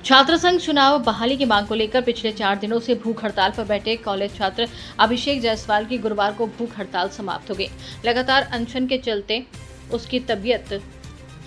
छात्र संघ चुनाव बहाली की मांग को लेकर पिछले 4 दिनों से भूख हड़ताल पर बैठे कॉलेज छात्र अभिषेक जायसवाल की गुरुवार को भूख हड़ताल समाप्त हो गई। लगातार अनशन के चलते उसकी तबीयत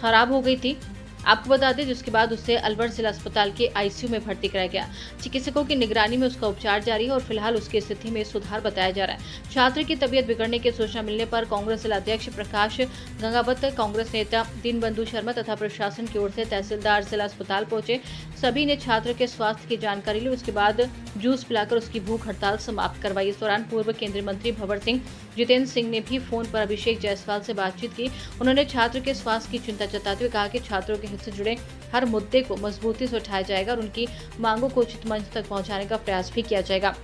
खराब हो गई थी। आपको बता दें, जिसके बाद उसे अलवर जिला अस्पताल के आईसीयू में भर्ती कराया गया। चिकित्सकों की निगरानी में उसका उपचार जारी है और फिलहाल उसकी स्थिति में सुधार बताया जा रहा है। छात्र की तबीयत बिगड़ने की सूचना मिलने पर कांग्रेस जिला अध्यक्ष प्रकाश गंगावत, कांग्रेस नेता दीनबंधु शर्मा तथा प्रशासन की ओर से तहसीलदार जिला अस्पताल पहुंचे। सभी ने छात्र के स्वास्थ्य की जानकारी ली। उसके बाद जूस पिलाकर उसकी भूख हड़ताल समाप्त करवाई। इस दौरान पूर्व केंद्रीय मंत्री भंवर सिंह, जितेंद्र सिंह ने भी फोन पर अभिषेक जायसवाल से बातचीत की। उन्होंने छात्र के स्वास्थ्य की चिंता जताते हुए कहा कि छात्रों के हित से जुड़े हर मुद्दे को मजबूती से उठाया जाएगा और उनकी मांगों को उचित मंच तक पहुंचाने का प्रयास भी किया जाएगा।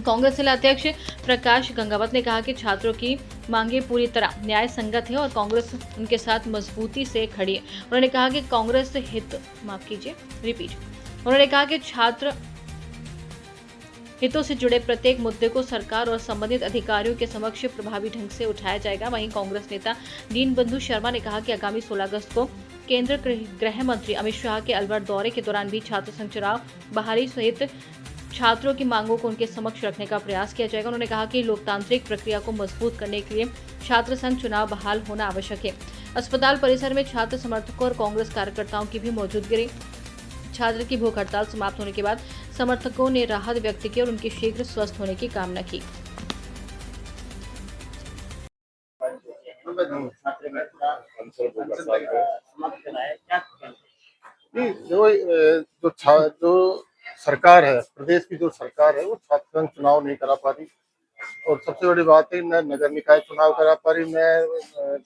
कांग्रेस जिला अध्यक्ष प्रकाश गंगावत ने कहा कि छात्रों की मांगे पूरी तरह न्याय संगत है और कांग्रेस उनके साथ मजबूती से खड़ी है। उन्होंने कहा कि कांग्रेस उन्होंने कहा कि छात्र हितों से जुड़े प्रत्येक मुद्दे को सरकार और संबंधित अधिकारियों के समक्ष प्रभावी ढंग से उठाया जाएगा। वहीं कांग्रेस नेता दीनबंधु शर्मा ने कहा कि आगामी 16 अगस्त को केंद्रीय गृह मंत्री अमित शाह के अलवर दौरे के दौरान भी छात्र संघ चुनाव बहाली सहित छात्रों की मांगों को उनके समक्ष रखने का प्रयास किया जाएगा। उन्होंने कहा कि लोकतांत्रिक प्रक्रिया को मजबूत करने के लिए छात्र संघ चुनाव बहाल होना आवश्यक है। अस्पताल परिसर में छात्र समर्थकों और कांग्रेस कार्यकर्ताओं की भी मौजूदगी रही। छात्र की भूख हड़ताल समाप्त होने के बाद समर्थकों ने राहत व्यक्त की और उनके शीघ्र स्वस्थ होने की कामना की। नहीं, जो सरकार है, प्रदेश की जो सरकार है, वो छात्र संघ चुनाव नहीं करा पा रही। और सबसे बड़ी बात है, न नगर निकाय चुनाव करा पा रही, न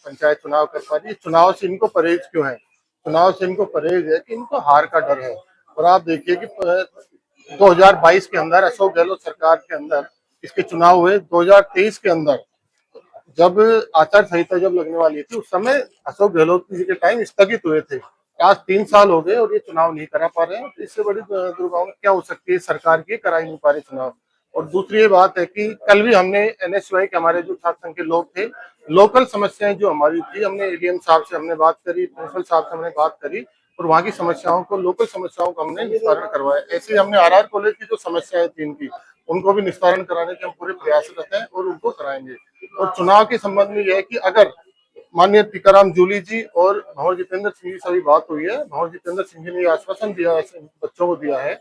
पंचायत चुनाव कर पा रही। चुनाव से इनको परहेज क्यों है? चुनाव से इनको परहेज है कि इनको हार का डर है। और आप देखिए कि 2022 के अंदर अशोक गहलोत सरकार के अंदर इसके चुनाव हुए। 2023 के अंदर जब आचार संहिता जब लगने वाली थी, उस समय अशोक गहलोत जी के टाइम स्थगित हुए थे। आज 3 साल हो गए और ये चुनाव नहीं करा पा रहे हैं। तो इससे बड़ी दुर्भावना क्या हो सकती है? सरकार की करा ही नहीं पा रही चुनाव। और दूसरी ये बात है कि कल भी हमने एनएसयूआई के हमारे जो छात्र संघ के लोग थे, लोकल समस्याएं जो हमारी थी, हमने एडीएम साहब से हमने बात करी, प्रिंसिपल साहब से हमने बात करी और वहाँ की समस्याओं को, लोकल समस्याओं का हमने निस्तारण करवाया। ऐसे ही हमने आरआर कॉलेज की जो समस्याएं थी इनकी, उनको भी निस्तारण कराने के हम पूरे प्रयासरत हैं और उनको कराएंगे। और चुनाव के संबंध में यह है कि अगर माननीय टीकाराम जूली जी और भंवर जितेंद्र सिंह जी से भी बात हुई है। भंवर जितेंद्र सिंह जी ने आश्वासन दिया है, बच्चों को दिया है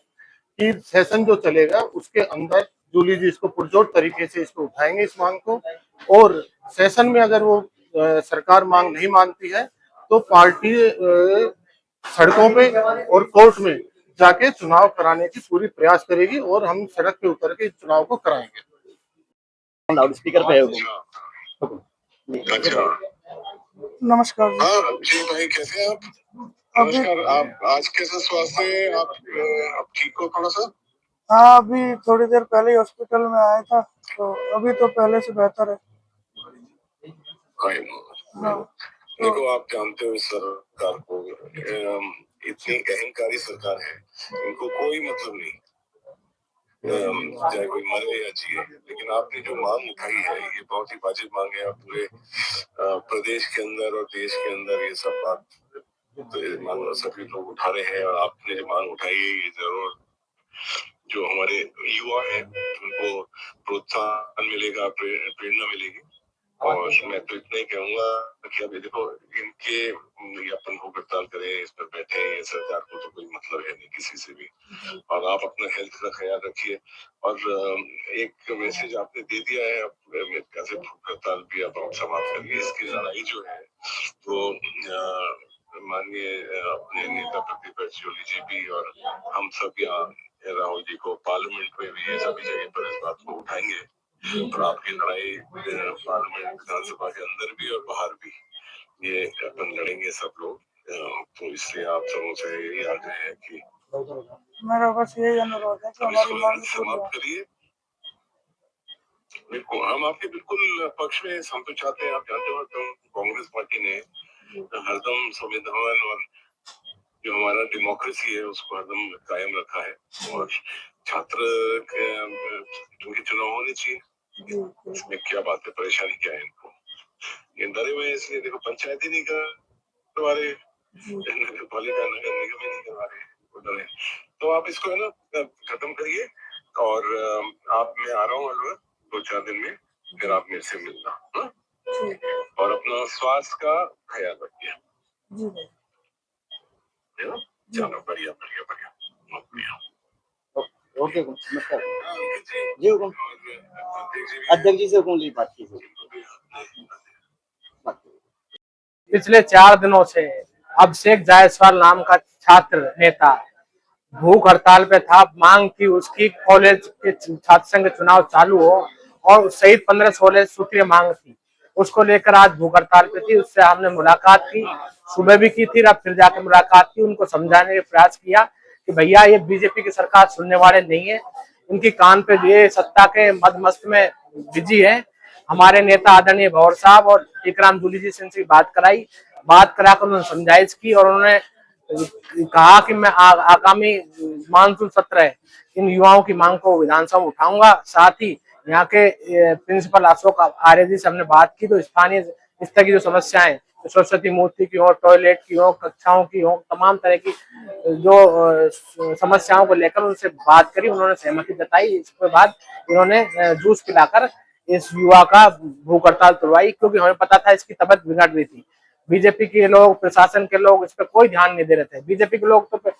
कि सेशन जो चलेगा उसके अंदर जूली जी इसको पुरजोर तरीके से इसको उठाएंगे, इस मांग को। और सेशन में अगर वो सरकार मांग नहीं मानती है तो पार्टी सड़कों पे और कोर्ट में जाके चुनाव कराने की पूरी प्रयास करेगी और हम सड़क पे उतर के चुनाव को कराएंगे। लाउड स्पीकर पे है वो। अच्छा, नमस्कार जी। हाँ जी भाई, कैसे हैं आप? नमस्कार। आप आज कैसा स्वास्थ्य है? आप ठीक हो थोड़ा सा? हाँ, अभी थोड़ी देर पहले ही हॉस्पिटल में आया था, तो अभी तो पहले से बेहतर है। हाँ, देखो, आप जानते हो इस सरकार को, इतनी अहंकारी सरकार है, इनको कोई मतलब नहीं चाहे कोई मरे या जिए। लेकिन आपने जो मांग उठाई है, ये बहुत ही वाजिब मांग है। आप पूरे प्रदेश के अंदर और देश के अंदर ये सब बात तो सभी लोग उठा रहे हैं और आपने जो मांग उठाई है, ये जरूर जो हमारे युवा है उनको प्रोत्साहन मिलेगा, प्रेरणा मिलेगी। और मैं तो इतना ही कहूंगा कि अभी देखो, इनके अपन भूख हड़ताल करें, इस पर बैठे हैं, सरकार को तो कोई मतलब है नहीं किसी से भी। और आप अपना हेल्थ का ख्याल रखिए। और एक मैसेज आपने दे दिया है, अब कैसे भूख हड़ताल भी अब आप समाप्त करिए। इसकी लड़ाई जो है वो माननीय अपने नेता प्रतिपक्ष जोली जी भी और हम सब यहाँ राहुल जी को पार्लियामेंट में भी, ये सभी जगह पर इस बात को उठाएंगे। और आपकी लड़ाई पार्लियामेंट, विधानसभा के अंदर भी और बाहर भी ये अपन लड़ेंगे सब लोग। तो इसलिए आप सबों से यही आग्रह है कि मेरा बस यही अनुरोध है कि हमारी मांग समाप्त करिए। बिल्कुल, हम आपके बिल्कुल पक्ष में, हम तो चाहते हैं, आप जानते हो तो कांग्रेस पार्टी ने हरदम संविधान और जो हमारा डेमोक्रेसी है उसको हरदम कायम रखा है। और छात्र क्योंकि चुनाव होने चाहिए, इसमें क्या बात है, परेशानी क्या है इनको? ये डरे हुए हैं, इसलिए देखो पंचायत ही नहीं करवा रहे, नगर पालिका, नगर निगम ही नहीं करवा रहे। ऑर्डर है, तो आप इसको है ना खत्म करिए। और आप, मैं आ रहा हूँ अलवर 2-4 दिन में, फिर आप मेरे से मिलना। हाँ? और अपना स्वास्थ्य का ख्याल रखिए, जी भाई। है ना? चलो, बढ़िया बढ़िया बढ़िया बढ़िया। ओके हुकुम, नमस्कार अंकित जी, जी हुकुम। और अध्यक्ष जी से हुकुम ली बात कीजिए। पिछले 4 दिनों से अभिषेक जायसवाल नाम का छात्र नेता भूख हड़ताल पे था। मांग की उसकी कॉलेज के छात्र संघ चुनाव चालू हो और सहित 15-16 सूत्रीय मांग थी, उसको लेकर आज भूख हड़ताल पे थी। उससे हमने मुलाकात की, सुबह भी की थी, अब फिर जाकर मुलाकात की। उनको समझाने का प्रयास किया कि भैया ये बीजेपी की सरकार सुनने वाले नहीं है, इनकी कान पे ये सत्ता के मदमस्त में बिजी है। हमारे नेता आदरणीय भंवर साहब और टीकराम जूली जी से इनसे बात कराई, बात कराकर उन्होंने समझाइश की और उन्होंने कहा कि मैं आगामी मानसून सत्र है इन युवाओं की मांग को विधानसभा में उठाऊंगा। साथ ही यहाँ के प्रिंसिपल अशोक आर्य जी से हमने बात की, तो स्थानीय स्तर की जो समस्याएं, सरस्वती मूर्ति की हो, टॉयलेट की हो, कक्षाओं की हो, तमाम तरह की जो समस्याओं को लेकर उनसे बात करी, उन्होंने सहमति जताई। इसके बाद उन्होंने जूस पिलाकर इस युवा का भूख हड़ताल तोड़वाई, क्योंकि हमें पता था इसकी तबीयत बिगड़ रही थी। बीजेपी के लोग, प्रशासन के लोग इस पर कोई ध्यान नहीं दे रहे थे। बीजेपी के लोग तो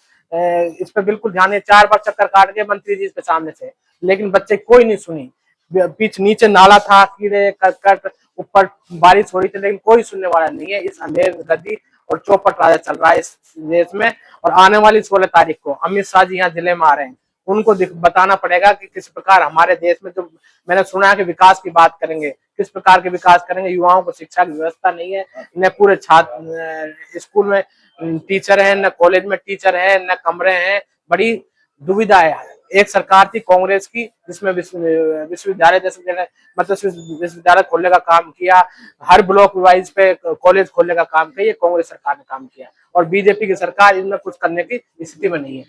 इस पर बिल्कुल ध्यान नहीं, 4 बार चक्कर काट गए मंत्री जी इसके सामने से, लेकिन बच्चे कोई नहीं सुनी। बीच नीचे नाला था, कीड़े करकट, ऊपर बारिश हो रही थी, लेकिन कोई सुनने वाला नहीं है। इस अंधेर गद्दी और चौपट राजा चल रहा है इस देश में। और आने वाली 16 तारीख को अमित शाह जी यहाँ जिले में आ रहे हैं, उनको बताना पड़ेगा कि किस प्रकार हमारे देश में, जो मैंने सुना है कि विकास की बात करेंगे, किस प्रकार के विकास करेंगे। युवाओं को शिक्षा की व्यवस्था नहीं है, न पूरे छात्र स्कूल में टीचर हैं, न कॉलेज में टीचर हैं, न कमरे हैं, बड़ी दुविधा है। एक सरकार थी कांग्रेस की जिसमें विश्वविद्यालय जैसे मतलब विश्वविद्यालय खोलने का काम किया, हर ब्लॉक वाइज पे कॉलेज खोलने का काम किया, ये कांग्रेस सरकार ने काम किया। और बीजेपी की सरकार इनमें कुछ करने की स्थिति में नहीं है।